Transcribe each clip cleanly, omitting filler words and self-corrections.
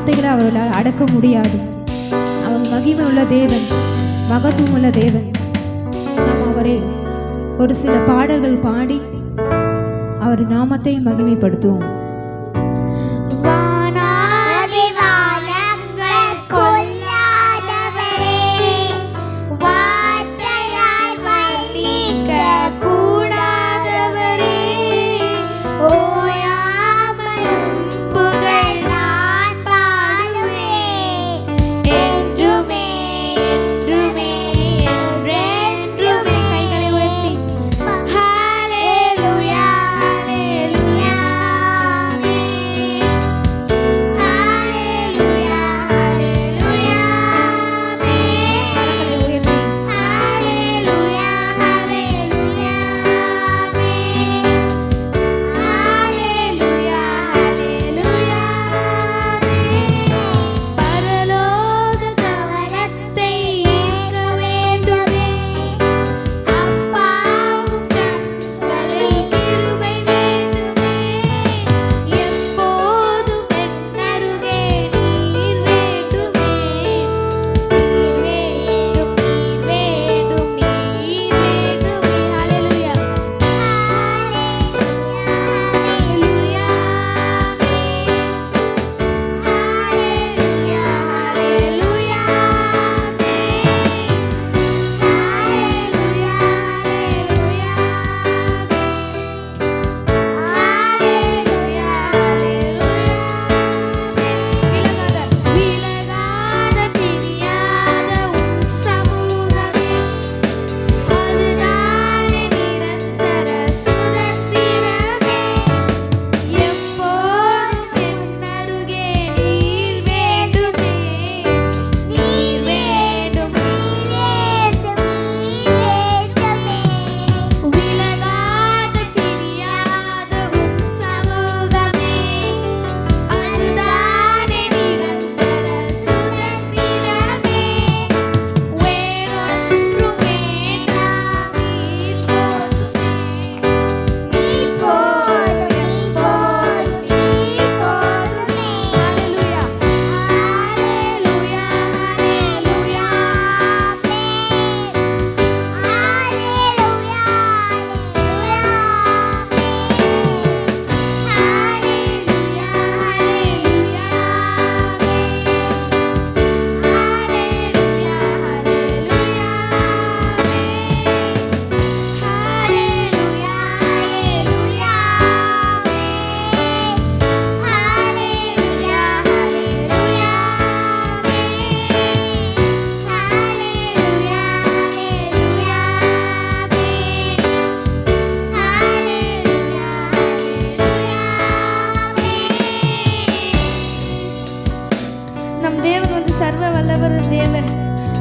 வார்த்தைகளை அவர்களால் அடக்க முடியாது. அவர் மகிமை உள்ள தேவன், மகத்துவம் உள்ள தேவன். நாம் அவரை ஒரு சில பாடல்கள் பாடி அவர் நாமத்தை மகிமைப்படுத்துவோம்.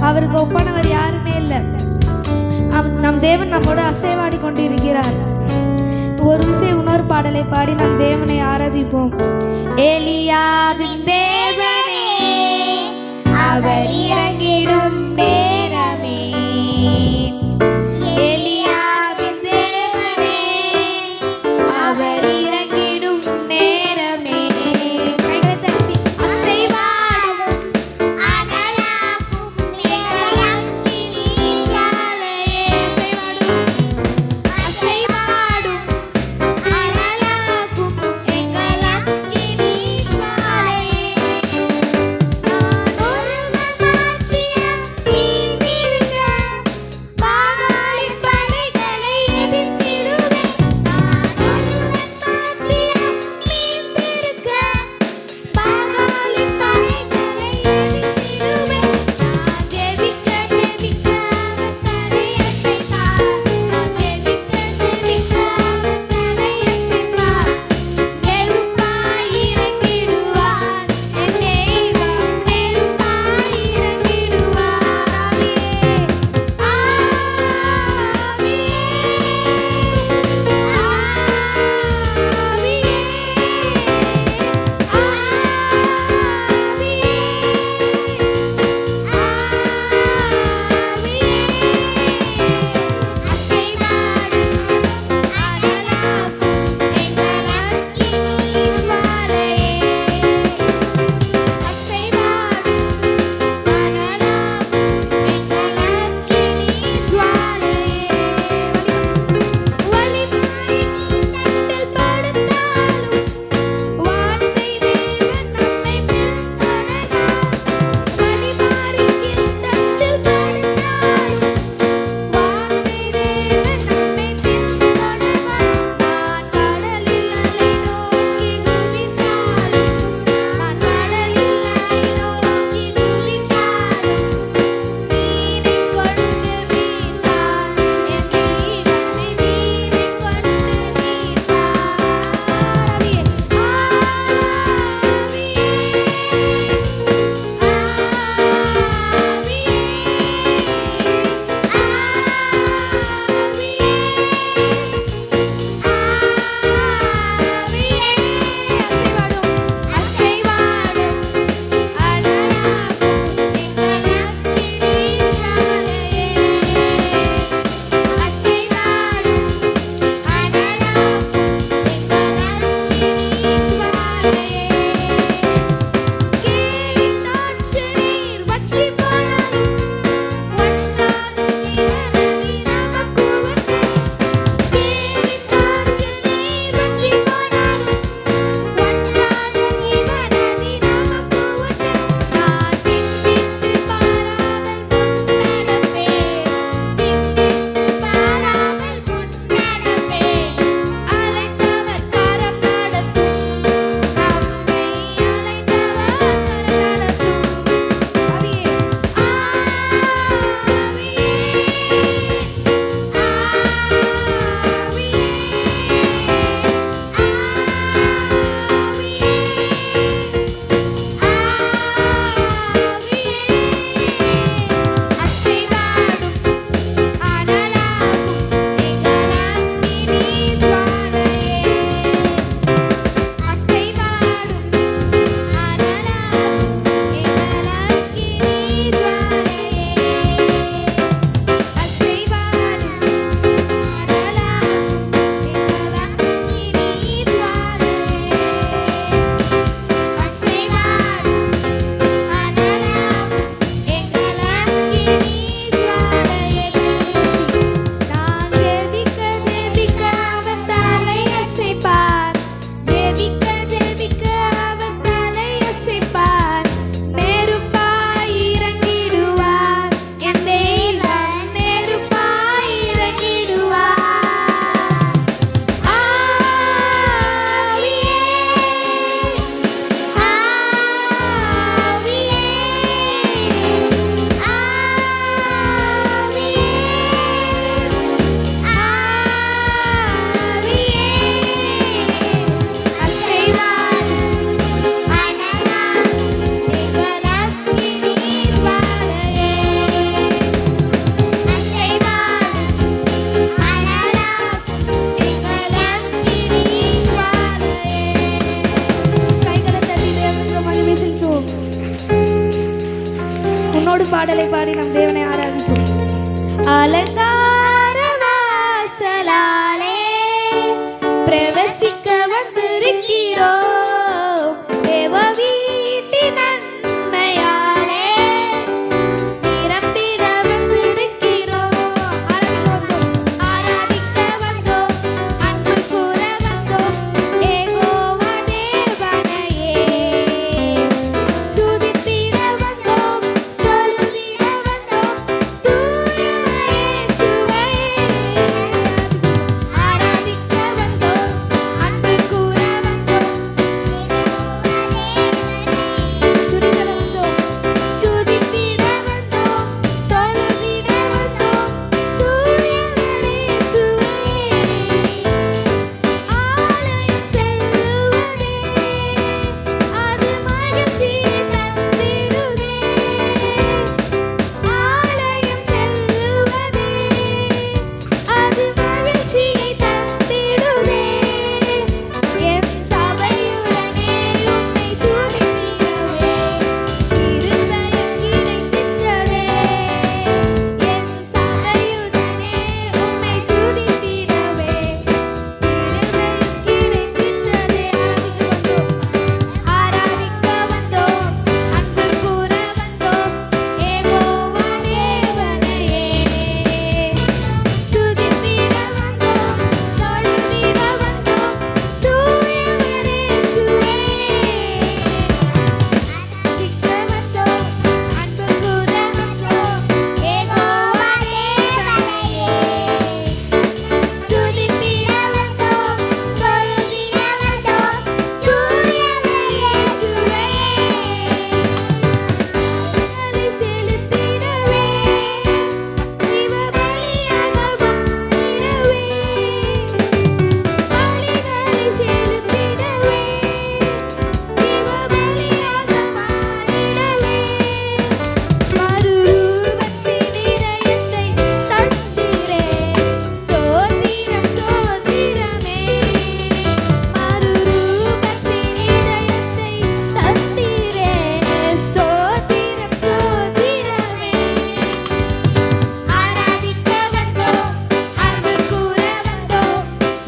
அவருக்கு ஒப்பானவர் யாருமே இல்லை. நம் தேவன் நம்மோடு அசைவாடி கொண்டிருக்கிறார். ஒரு விஷயம் இன்னொரு பாடலை பாடி நம் தேவனை ஆராதிப்போம். எலியாவின் தேவனே அவர் இறங்கிடும் நேரமே, எலியாவின் தேவனே அவர் இறங்கிடும் நேரமே. என்னோடு பாடலை பாடி நம் தேவனை ஆராதிப்போம். அலங்கார வாசலாலே பிரவேசிக்க வந்திருக்கிறோம். தேவ வீட்டின் நன்மையாலே நிரம்பிட வந்திருக்கிறோம். ஆராதிக்க வந்தோம், அன்பு கூற வந்தோம், யெகோவா தேவனையே. துதித்திட வந்தோம், தொழுதிட வந்தோம், தூய இயேசுவே. ஆராதிக்க வந்தோம், அன்பு கூற வந்தோம், துதித்திட வந்தோம், துதித்திட வந்தோம், தொழுதிட வந்தோம், தூய இயேசுவே. ஆலயம் செல்லுவதே அது மகிழ்ச்சி தந்திடுதே. ஆலயம் செல்லுவதே அது மகிழ்ச்சியை தந்திடுதே. என் சபையுடனே உம்மை துதித்திடவே இருதயம் கிடைத்திட்டதே. என் சபையுடனே உம்மை துதித்திடவே இருதயம் கிடைத்திட்டதே. ஆராதிக்க வந்தோம், அன்பு கூற வந்தோம், யெகோவா தேவனையே. துதித்திட வந்தோம், தொழுதிட வந்தோம், தூய இயேசுவே. ஆராதிக்க வந்தோம், அன்பு கூற வந்தோம், யெகோவா தேவனையே. துதித்திட வந்தோம், தொழுதிட வந்தோம், தூய இயேசுவே. பலிகளை செலுத்திடவே ஜீவபலியாக மாறிடவே. பலிகளை செலுத்திடவே ஜீவபலியாக மாறிடவே. மறுரூபத்தின் இதயத்தை தந்தீரே, ஸ்தோத்திரம் ஸ்தோத்திரமே. மறுரூபத்தின் இதயத்தை தந்தீரே, ஸ்தோத்திரம் ஸ்தோத்திரமே. ஆராதிக்க வந்தோம், அன்பு கூற வந்தோம்,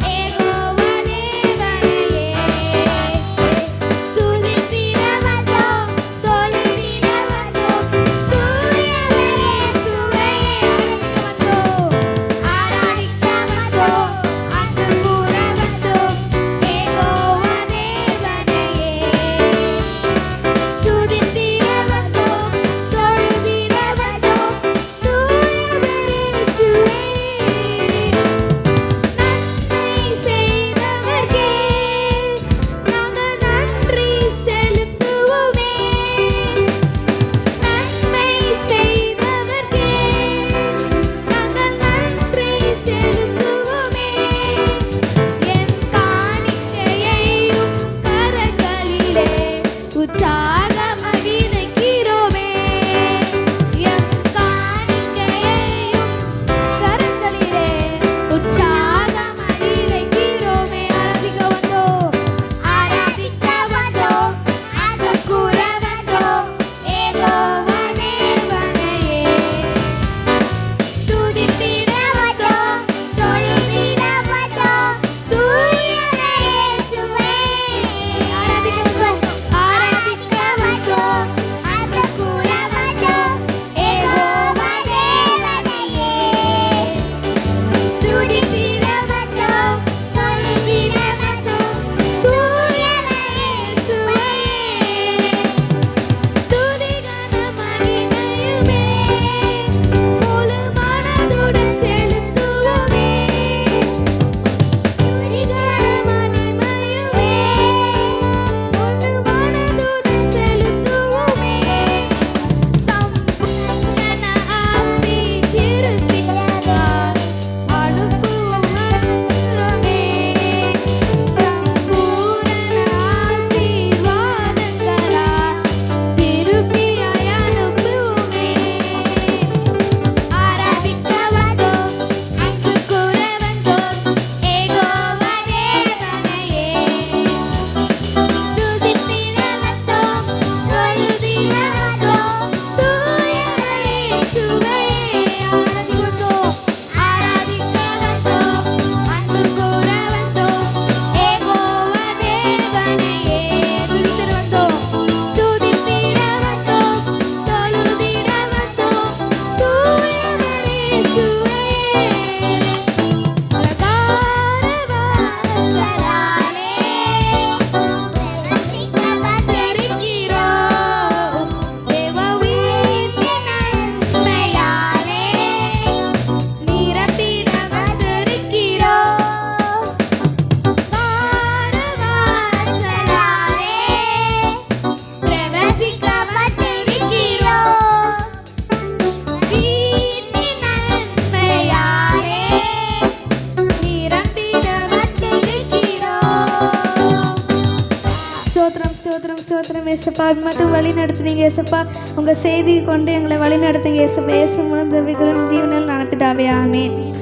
யெகோவா தேவனையே. துதித்திட வந்தோம், தொழுதிட வந்தோம், தூய இயேசுவே. ஆராதிக்க வந்தோம், அன்பு கூற வந்தோம், யெகோவா தேவனையே. துதித்திட வந்தோம், தொழுதிட வந்தோம், தூய இயேசுவே. நன்மை செய்தவர்க்கே நாங்கள் நன்றி செலுத்துவோமே. நன்மை செய்தவர்க்கே நாங்கள் நன்றி செலுத்துவோமே. என் காணிக்கையையும் கரங்களிலே உற்சாகமாய் விதைக்கிறோமே. என் காணிக்கையையும் கரங்களிலே உற்சாகமாய் விதைக்கிறோமே. ஆராதிக்க வந்தோம், அன்பு கூற வந்தோம், யெகோவா தேவனையே. துதித்திட வந்தோம், தொழுதிட வந்தோம், தூய இயேசுவே. ஆராதிக்க வந்தோம், ஸ்தோத்திரம் ஸ்தோத்திரம் ஸ்தோத்திரம் ஏசப்பா. மட்டும் வழி நடத்துனீங்க ஏசப்பா. உங்கள் செய்தியை கொண்டு எங்களை வழி நடத்துங்க ஏசப்பா. இயேசு மூலம் ஜெபிக்கிறோம் ஜீவனில் நடப்பிதாவே. ஆமென்.